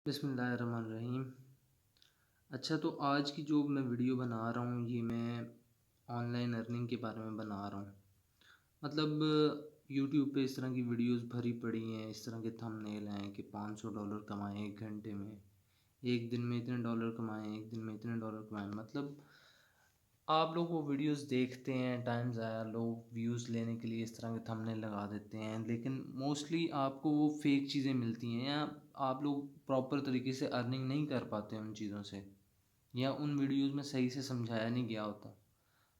बिस्मिल्लाहिर्रहमानिर्रहीम। अच्छा, तो आज की जो मैं वीडियो बना रहा हूँ ये मैं ऑनलाइन अर्निंग के बारे में बना रहा हूँ। मतलब यूट्यूब पे इस तरह की वीडियोस भरी पड़ी हैं, इस तरह के थंबनेल हैं कि $500 कमाएँ 1 घंटे में, 1 दिन में इतने डॉलर कमाएँ, 1 दिन में इतने डॉलर कमाएँ। मतलब आप लोग वो वीडियोस देखते हैं, टाइम ज़ाया, लोग व्यूज़ लेने के लिए इस तरह के थंबनेल लगा देते हैं, लेकिन मोस्टली आपको वो फेक चीज़ें मिलती हैं या आप लोग प्रॉपर तरीके से अर्निंग नहीं कर पाते उन चीज़ों से, या उन वीडियोस में सही से समझाया नहीं गया होता।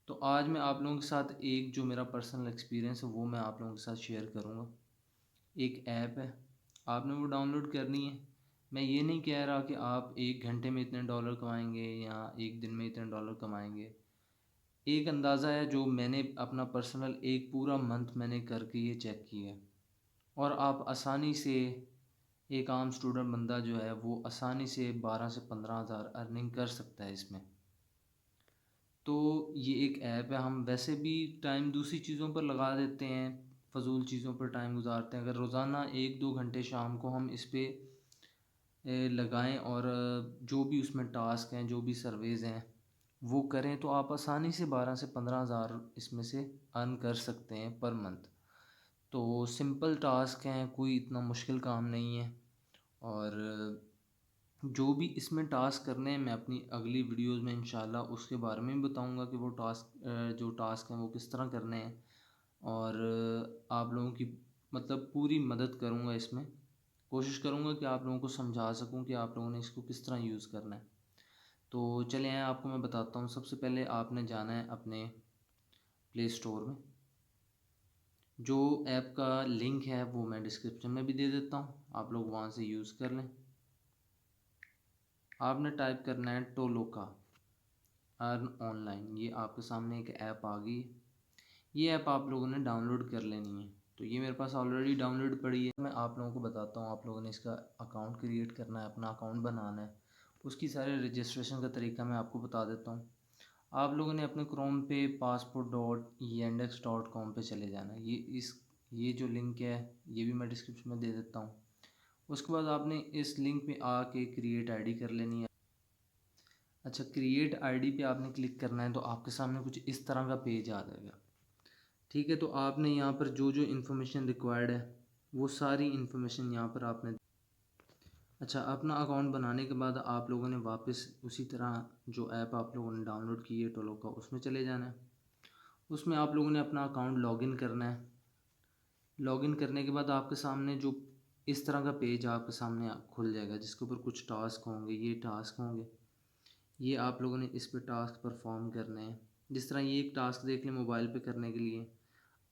तो आज मैं आप लोगों के साथ एक जो मेरा पर्सनल एक्सपीरियंस है वो मैं आप लोगों के साथ शेयर करूँगा। एक ऐप है, आपने वो डाउनलोड करनी है। मैं ये नहीं कह रहा कि आप 1 घंटे में इतने डॉलर कमाएँगे या 1 दिन में इतने डॉलर कमाएँगे। एक अंदाज़ा है जो मैंने अपना पर्सनल एक पूरा मंथ मैंने करके ये चेक किया है। और आप आसानी से, एक आम स्टूडेंट बंदा जो है वो आसानी से 12 से 15,000 अर्निंग कर सकता है इसमें। तो ये एक ऐप है, हम वैसे भी टाइम दूसरी चीज़ों पर लगा देते हैं, फ़ज़ूल चीज़ों पर टाइम गुज़ारते हैं। अगर रोज़ाना 1-2 घंटे शाम को हम इस पे लगाएँ और जो भी उसमें टास्क हैं, जो भी सर्वेज़ हैं, वो करें तो आप आसानी से 12 से 15,000 इसमें से अर्न कर सकते हैं पर मंथ। तो सिंपल टास्क हैं, कोई इतना मुश्किल काम नहीं है। और जो भी इसमें टास्क करने हैं मैं अपनी अगली वीडियोस में इंशाल्लाह उसके बारे में भी बताऊंगा कि वो जो टास्क हैं वो किस तरह करने हैं। और आप लोगों की मतलब पूरी मदद करूंगा इसमें। कोशिश करूंगा कि आप लोगों को समझा सकूं कि आप लोगों ने इसको किस तरह यूज़ करना है। तो चलिए आए आपको मैं बताता हूँ। सबसे पहले आपने जाना है अपने प्ले स्टोर में। जो ऐप का लिंक है वो मैं डिस्क्रिप्शन में भी दे देता हूँ, आप लोग वहाँ से यूज़ कर लें। आपने टाइप करना है टोलोका अर्न ऑनलाइन। ये आपके सामने एक ऐप आ गई। ये ऐप आप लोगों ने डाउनलोड कर लेनी है। तो ये मेरे पास ऑलरेडी डाउनलोड पड़ी है। मैं आप लोगों को बताता हूँ, आप लोगों ने इसका अकाउंट क्रिएट करना है, अपना अकाउंट बनाना है। उसकी सारे रजिस्ट्रेशन का तरीका मैं आपको बता देता हूँ। आप लोगों ने अपने क्रोम पे passport.yandex.com पे चले जाना है। ये जो लिंक है ये भी मैं डिस्क्रिप्शन में दे देता हूँ। उसके बाद आपने इस लिंक पे आके क्रिएट आईडी कर लेनी है। अच्छा, क्रिएट आईडी पे आपने क्लिक करना है तो आपके सामने कुछ इस तरह का पेज आ जाएगा। ठीक है, तो आपने यहाँ पर जो जो इन्फॉर्मेशन रिक्वायर्ड है वो सारी इन्फॉर्मेशन यहाँ पर आपने। अच्छा, अपना अकाउंट बनाने के बाद आप लोगों ने वापस उसी तरह जो ऐप आप लोगों ने डाउनलोड की है टोलोका, उसमें चले जाना है। उसमें आप लोगों ने अपना अकाउंट लॉगिन करना है। लॉगिन करने के बाद आपके सामने जो इस तरह का पेज आपके सामने खुल जाएगा जिसके ऊपर कुछ टास्क होंगे। ये टास्क होंगे, ये आप लोगों ने इस पे टास्क परफॉर्म करने हैं। जिस तरह ये एक टास्क देख लें मोबाइल पे करने के लिए।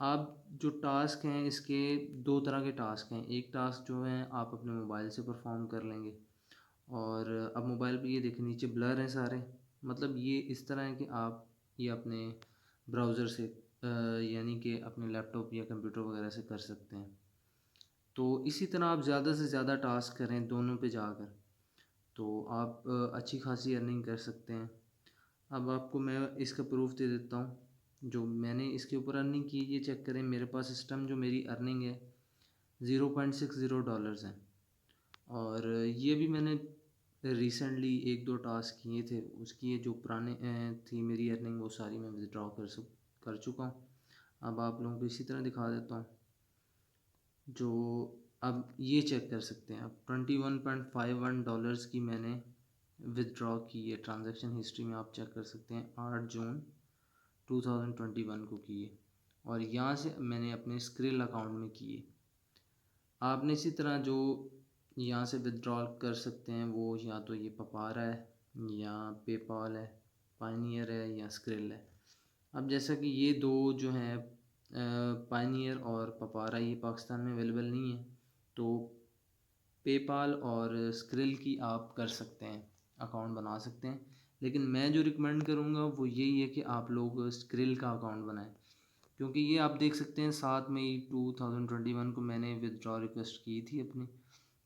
आप जो टास्क हैं इसके दो तरह के टास्क हैं। एक टास्क जो है आप अपने मोबाइल से परफॉर्म कर लेंगे। और अब मोबाइल पे ये देखें नीचे ब्लर हैं सारे। मतलब ये इस तरह है कि आप ये अपने ब्राउज़र से यानी कि अपने लैपटॉप या कंप्यूटर वगैरह से कर सकते हैं। तो इसी तरह आप ज़्यादा से ज़्यादा टास्क करें दोनों पे जाकर, तो आप अच्छी खासी अर्निंग कर सकते हैं। अब आपको मैं इसका प्रूफ दे देता हूँ। जो मैंने इसके ऊपर अर्निंग की ये चेक करें। मेरे पास इस टाइम जो मेरी अर्निंग है $0.60 है। और ये भी मैंने रिसेंटली 1-2 टास्क किए थे, उसकी ये जो पुराने थी मेरी अर्निंग वो सारी मैं विड्रॉ कर चुका हूँ। अब आप लोगों को इसी तरह दिखा देता हूँ। जो अब ये चेक कर सकते हैं, अब $21.51 की मैंने विदड्रॉ की है। ट्रांजैक्शन हिस्ट्री में आप चेक कर सकते हैं, 8 जून 2021 को किए। और यहाँ से मैंने अपने स्क्रिल अकाउंट में किए। आपने इसी तरह जो यहाँ से विदड्रॉल कर सकते हैं वो या तो ये पपारा है या पेपाल है, पाइनियर है या स्क्रिल है। अब जैसा कि ये दो जो हैं पाइनियर और पपारा ये पाकिस्तान में अवेलेबल नहीं है, तो पेपाल और स्क्रिल की आप कर सकते हैं, अकाउंट बना सकते हैं। लेकिन मैं जो रिकमेंड करूँगा वो यही है कि आप लोग स्क्रिल का अकाउंट बनाएं। क्योंकि ये आप देख सकते हैं 7 मई 2021 को मैंने विदड्रॉ रिक्वेस्ट की थी अपनी,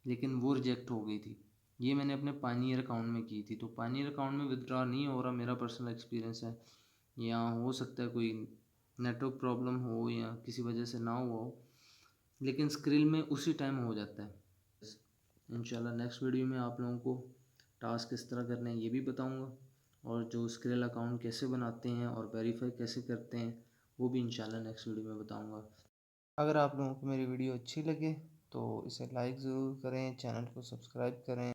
लेकिन वो रिजेक्ट हो गई थी। ये मैंने अपने पानियर अकाउंट में की थी। तो पानियर अकाउंट में विदड्रॉ नहीं हो रहा, मेरा पर्सनल एक्सपीरियंस है। या हो सकता है कोई नेटवर्क प्रॉब्लम हो या किसी वजह से ना हुआ हो, लेकिन स्क्रिल में उसी टाइम हो जाता है। इंशाल्लाह नेक्स्ट वीडियो में आप लोगों को टास्क किस तरह करने हैं ये भी बताऊंगा, और जो स्क्रिल अकाउंट कैसे बनाते हैं और वेरीफाई कैसे करते हैं वो भी इंशाल्लाह नेक्स्ट वीडियो में बताऊंगा। अगर आप लोगों को मेरी वीडियो अच्छी लगे तो इसे लाइक ज़रूर करें, चैनल को सब्सक्राइब करें।